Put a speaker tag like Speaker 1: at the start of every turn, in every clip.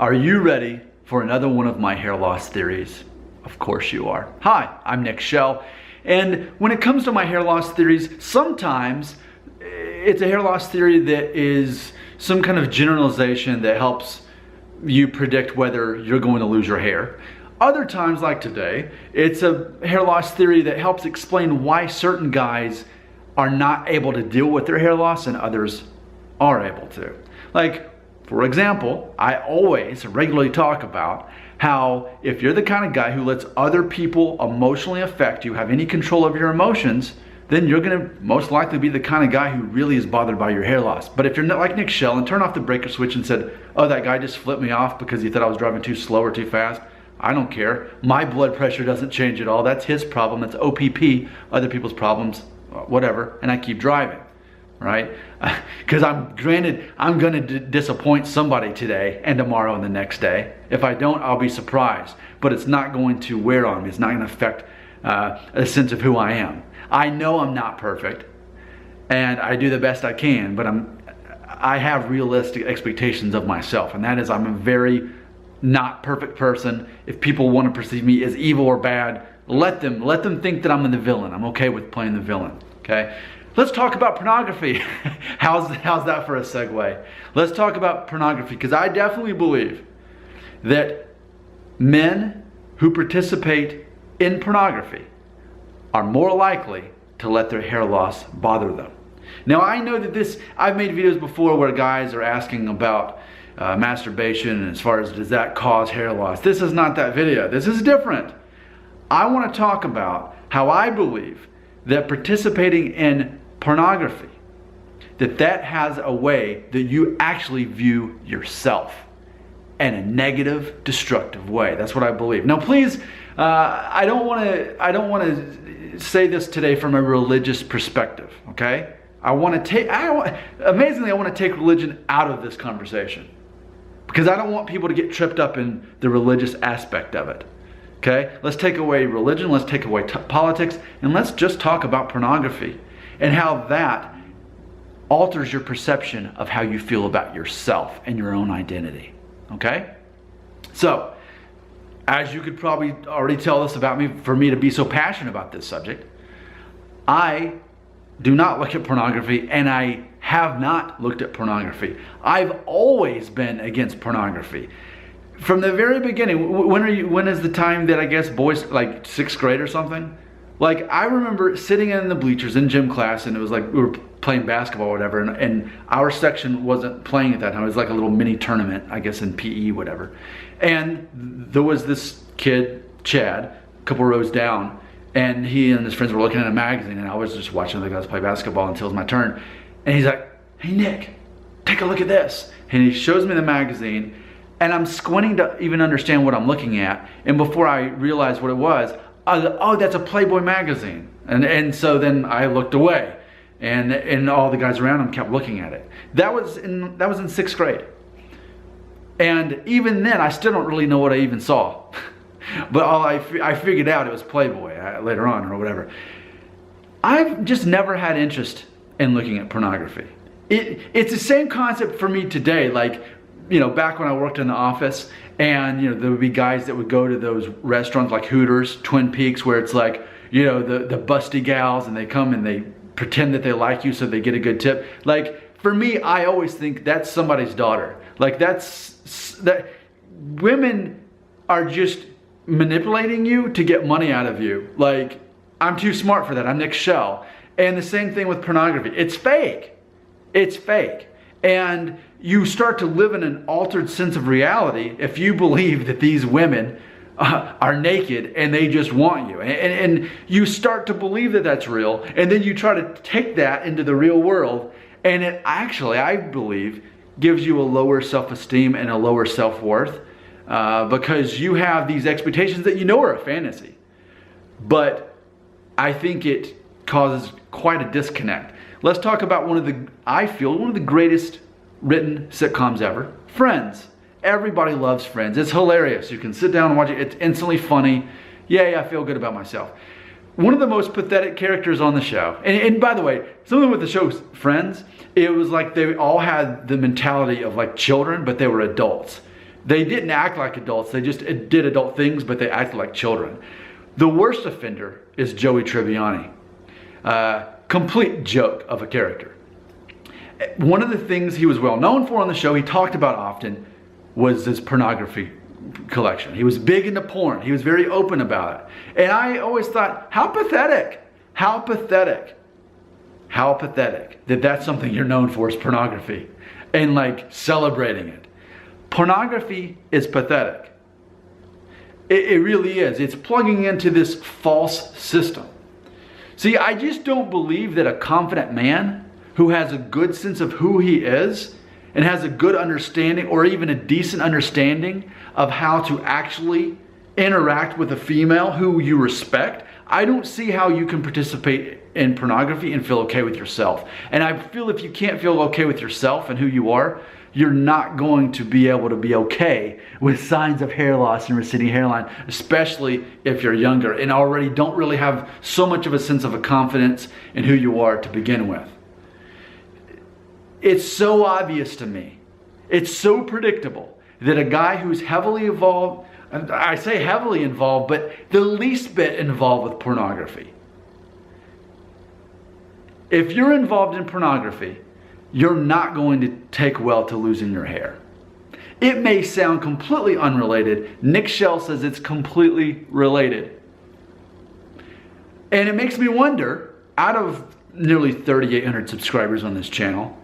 Speaker 1: Are you ready for another one of my hair loss theories? Of course you are. Hi, I'm Nick Shell, and when it comes to my hair loss theories, sometimes it's a hair loss theory that is some kind of generalization that helps you predict whether you're going to lose your hair. Other times, like today, it's a hair loss theory that helps explain why certain guys are not able to deal with their hair loss and others are able to. Like, for example, I always regularly talk about how if you're the kind of guy who lets other people emotionally affect you, have any control of your emotions, then you're going to most likely be the kind of guy who really is bothered by your hair loss. But if you're not like Nick Shell and turned off the breaker switch and said, oh, that guy just flipped me off because he thought I was driving too slow or too fast, I don't care. My blood pressure doesn't change at all. That's his problem. That's OPP, other people's problems, whatever, and I keep driving. Right? Because I'm going to disappoint somebody today and tomorrow and the next day. If I don't, I'll be surprised. But it's not going to wear on me. It's not going to affect a sense of who I am. I know I'm not perfect, and I do the best I can, but I have realistic expectations of myself, and that is I'm a very not perfect person. If people want to perceive me as evil or bad, let them think that I'm the villain. I'm okay with playing the villain. Okay? Let's talk about pornography. How's that for a segue? Let's talk about pornography, because I definitely believe that men who participate in pornography are more likely to let their hair loss bother them. Now, I know that I've made videos before where guys are asking about masturbation, and as far as does that cause hair loss. This is not that video. This is different. I want to talk about how I believe that participating in pornography, that has a way that you actually view yourself in a negative, destructive way. That's what I believe. Now, please, I don't want to say this today from a religious perspective. Okay? Amazingly, I want to take religion out of this conversation, because I don't want people to get tripped up in the religious aspect of it. Okay? Let's take away religion, let's take away politics, and let's just talk about pornography and how that alters your perception of how you feel about yourself and your own identity. Okay? So, as you could probably already tell this about me, for me to be so passionate about this subject, I do not look at pornography, and I have not looked at pornography. I've always been against pornography. From the very beginning. When is the time that I guess boys, like 6th grade or something? Like, I remember sitting in the bleachers in gym class, and it was like we were playing basketball or whatever, and our section wasn't playing at that time. It was like a little mini tournament, I guess, in PE, whatever. And there was this kid, Chad, a couple rows down, and he and his friends were looking at a magazine, and I was just watching the guys play basketball until it was my turn. And he's like, hey Nick, take a look at this. And he shows me the magazine, and I'm squinting to even understand what I'm looking at. And before I realized what it was, I was like, oh, that's a Playboy magazine. And so then I looked away, and all the guys around him kept looking at it. That was in 6th grade. And even then, I still don't really know what I even saw. But I figured out it was Playboy later on or whatever. I've just never had interest in looking at pornography. It's the same concept for me today. Like, back when I worked in the office, and there would be guys that would go to those restaurants like Hooters, Twin Peaks, where it's like, the busty gals, and they come and they pretend that they like you so they get a good tip. Like, for me, I always think that's somebody's daughter. Like, that women are just manipulating you to get money out of you. Like, I'm too smart for that. I'm Nick Shell. And the same thing with pornography. It's fake. It's fake. And you start to live in an altered sense of reality if you believe that these women are naked and they just want you. And you start to believe that that's real. And then you try to take that into the real world. And it actually, I believe, gives you a lower self-esteem and a lower self-worth, because you have these expectations that are a fantasy. But I think it causes quite a disconnect. Let's talk about one of the greatest written sitcoms ever, Friends. Everybody loves Friends. It's hilarious. You can sit down and watch it. It's instantly funny. Yay, I feel good about myself. One of the most pathetic characters on the show, and by the way, something with the show Friends, it was like they all had the mentality of like children, but they were adults. They didn't act like adults. They just did adult things, but they acted like children. The worst offender is Joey Tribbiani. Complete joke of a character. One of the things he was well known for on the show, he talked about often, was his pornography collection. He was big into porn. He was very open about it. And I always thought, how pathetic. How pathetic. How pathetic that that's something you're known for is pornography. And like celebrating it. Pornography is pathetic. It really is. It's plugging into this false system. See, I just don't believe that a confident man who has a good sense of who he is and has a good understanding or even a decent understanding of how to actually interact with a female who you respect, I don't see how you can participate in pornography and feel okay with yourself. And I feel if you can't feel okay with yourself and who you are, you're not going to be able to be okay with signs of hair loss and receding hairline, especially if you're younger and already don't really have so much of a sense of a confidence in who you are to begin with. It's so obvious to me. It's so predictable that a guy who's heavily involved, I say heavily involved, but the least bit involved with pornography. If you're involved in pornography, you're not going to take well to losing your hair. It may sound completely unrelated. Nick Shell says it's completely related. And it makes me wonder, out of nearly 3,800 subscribers on this channel,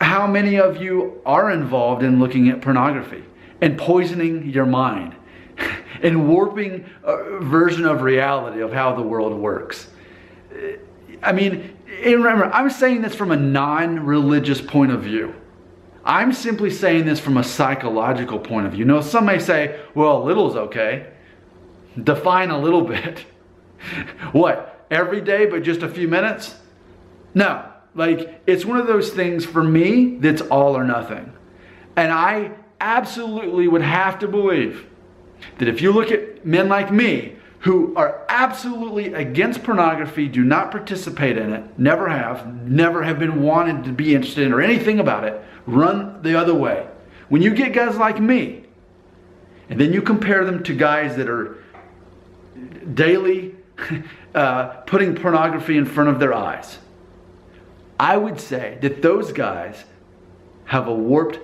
Speaker 1: how many of you are involved in looking at pornography and poisoning your mind and warping a version of reality of how the world works? I mean, and remember, I'm saying this from a non-religious point of view. I'm simply saying this from a psychological point of view. Now, some may say, well, a little's okay. Define a little bit. What, every day but just a few minutes? No, like it's one of those things for me that's all or nothing. And I absolutely would have to believe that if you look at men like me, who are absolutely against pornography, do not participate in it, never have been wanted to be interested in or anything about it, run the other way. When you get guys like me, and then you compare them to guys that are daily putting pornography in front of their eyes, I would say that those guys have a warped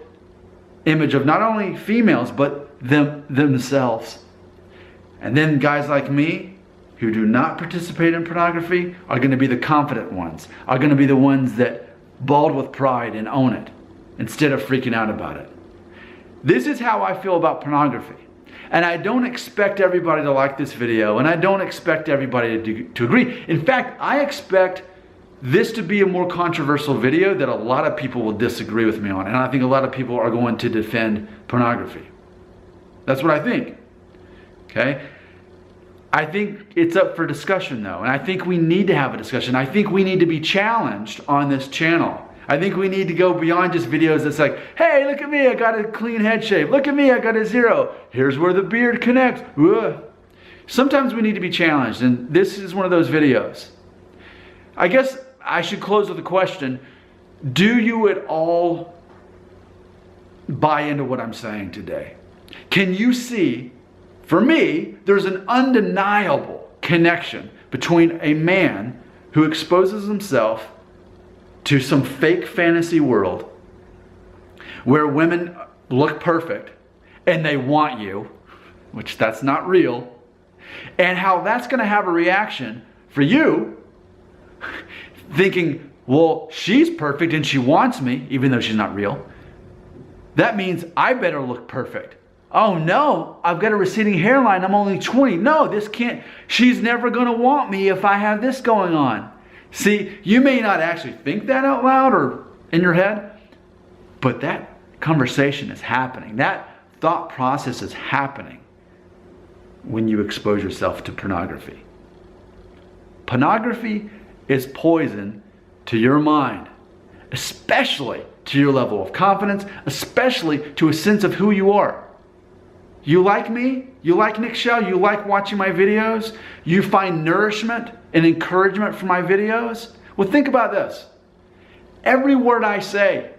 Speaker 1: image of not only females, but themselves. And then guys like me, who do not participate in pornography, are going to be the confident ones, are going to be the ones that bald with pride and own it, instead of freaking out about it. This is how I feel about pornography. And I don't expect everybody to like this video, and I don't expect everybody to agree. In fact, I expect this to be a more controversial video that a lot of people will disagree with me on. And I think a lot of people are going to defend pornography. That's what I think. Okay? I think it's up for discussion though, and I think we need to have a discussion. I think we need to be challenged on this channel. I think we need to go beyond just videos that's like, hey, look at me, I got a clean head shave. Look at me, I got a zero. Here's where the beard connects. Ugh. Sometimes we need to be challenged, and this is one of those videos. I guess I should close with a question. Do you at all buy into what I'm saying today? Can you see? For me, there's an undeniable connection between a man who exposes himself to some fake fantasy world where women look perfect and they want you, which that's not real, and how that's going to have a reaction for you thinking, well, she's perfect and she wants me, even though she's not real. That means I better look perfect. Oh no, I've got a receding hairline, I'm only 20. No, this can't, she's never going to want me if I have this going on. See, you may not actually think that out loud or in your head, but that conversation is happening. That thought process is happening when you expose yourself to pornography. Pornography is poison to your mind, especially to your level of confidence, especially to a sense of who you are. You like me? You like Nick Shell? You like watching my videos? You find nourishment and encouragement from my videos? Well, think about this. Every word I say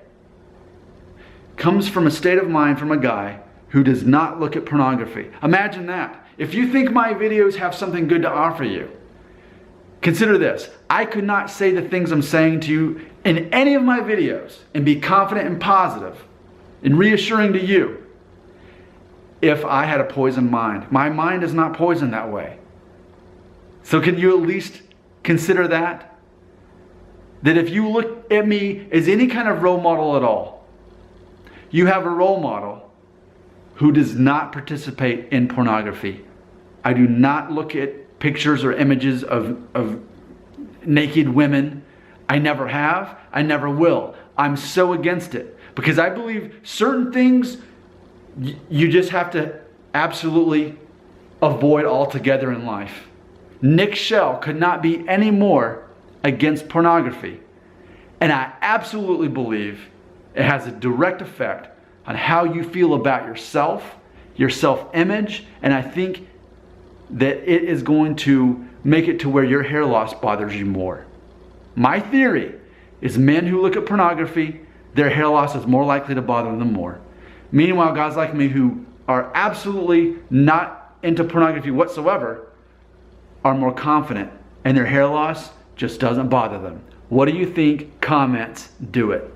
Speaker 1: comes from a state of mind from a guy who does not look at pornography. Imagine that. If you think my videos have something good to offer you, consider this. I could not say the things I'm saying to you in any of my videos and be confident and positive and reassuring to you if I had a poisoned mind. My mind is not poisoned that way. So can you at least consider that? That if you look at me as any kind of role model at all, you have a role model who does not participate in pornography. I do not look at pictures or images of naked women. I never have. I never will. I'm so against it because I believe certain things you just have to absolutely avoid altogether in life. Nick Shell could not be any more against pornography. And I absolutely believe it has a direct effect on how you feel about yourself, your self-image, and I think that it is going to make it to where your hair loss bothers you more. My theory is men who look at pornography, their hair loss is more likely to bother them more. Meanwhile, guys like me who are absolutely not into pornography whatsoever are more confident and their hair loss just doesn't bother them. What do you think? Comments, do it.